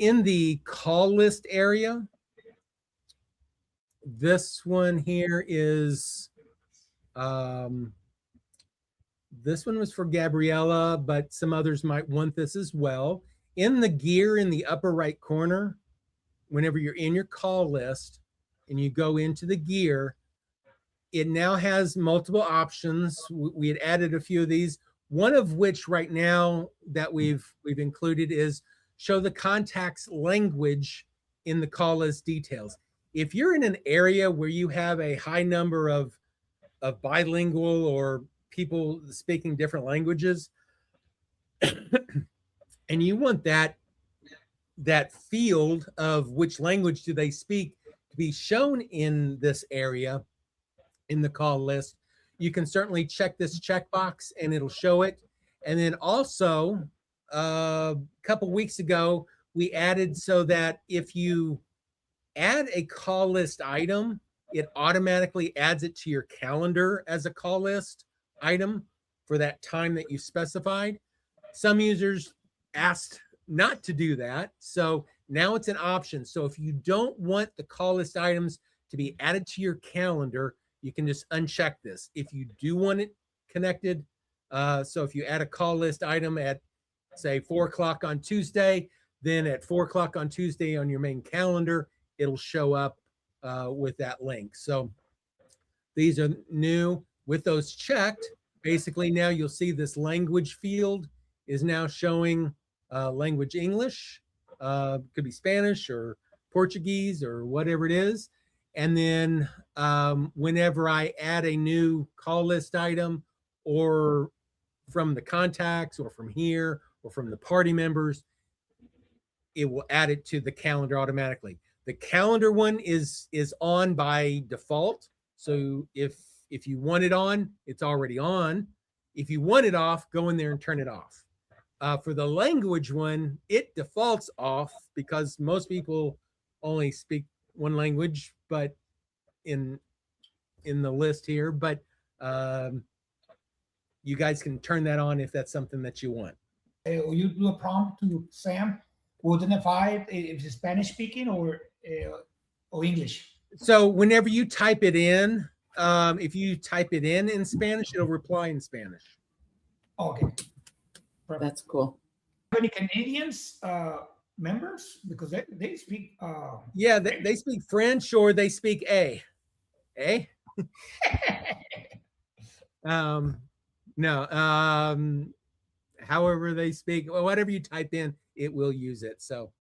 in the call list area, this one here is, this one was for Gabriella, but some others might want this as well. In the gear in the upper right corner, whenever you're in your call list and you go into the gear, it now has multiple options. We had added a few of these, one of which right now that we've included is show the contact's language in the call list details. If you're in an area where you have a high number of bilingual or people speaking different languages, and you want that field of which language do they speak to be shown in this area in the call list, you can certainly check this checkbox and it'll show it. And then also, a couple weeks ago, we added so that if you add a call list item, it automatically adds it to your calendar as a call list item for that time that you specified. Some users asked not to do that, so now it's an option. So if you don't want the call list items to be added to your calendar, you can just uncheck this. If you do want it connected, so if you add a call list item at, say, 4 o'clock on Tuesday, then at 4 o'clock on Tuesday on your main calendar, it'll show up with that link. So these are new. With those checked, basically now you'll see this language field is now showing language English, could be Spanish or Portuguese or whatever it is. And then whenever I add a new call list item, or from the contacts or from here or from the party members, it will add it to the calendar automatically. The calendar one is on by default. So if you want it on, it's already on. If you want it off, go in there and turn it off. For the language one, it defaults off because most people only speak one language, but in the list here, but you guys can turn that on if that's something that you want. You do a prompt to Sam, will identify if it's Spanish speaking or English. So whenever you type it in, if you type it in Spanish, it'll reply in Spanish. Okay. Perfect. That's cool. Any Canadians members? Because they speak. Yeah, they speak French or they speak no. However they speak, whatever you type in, it will use it. So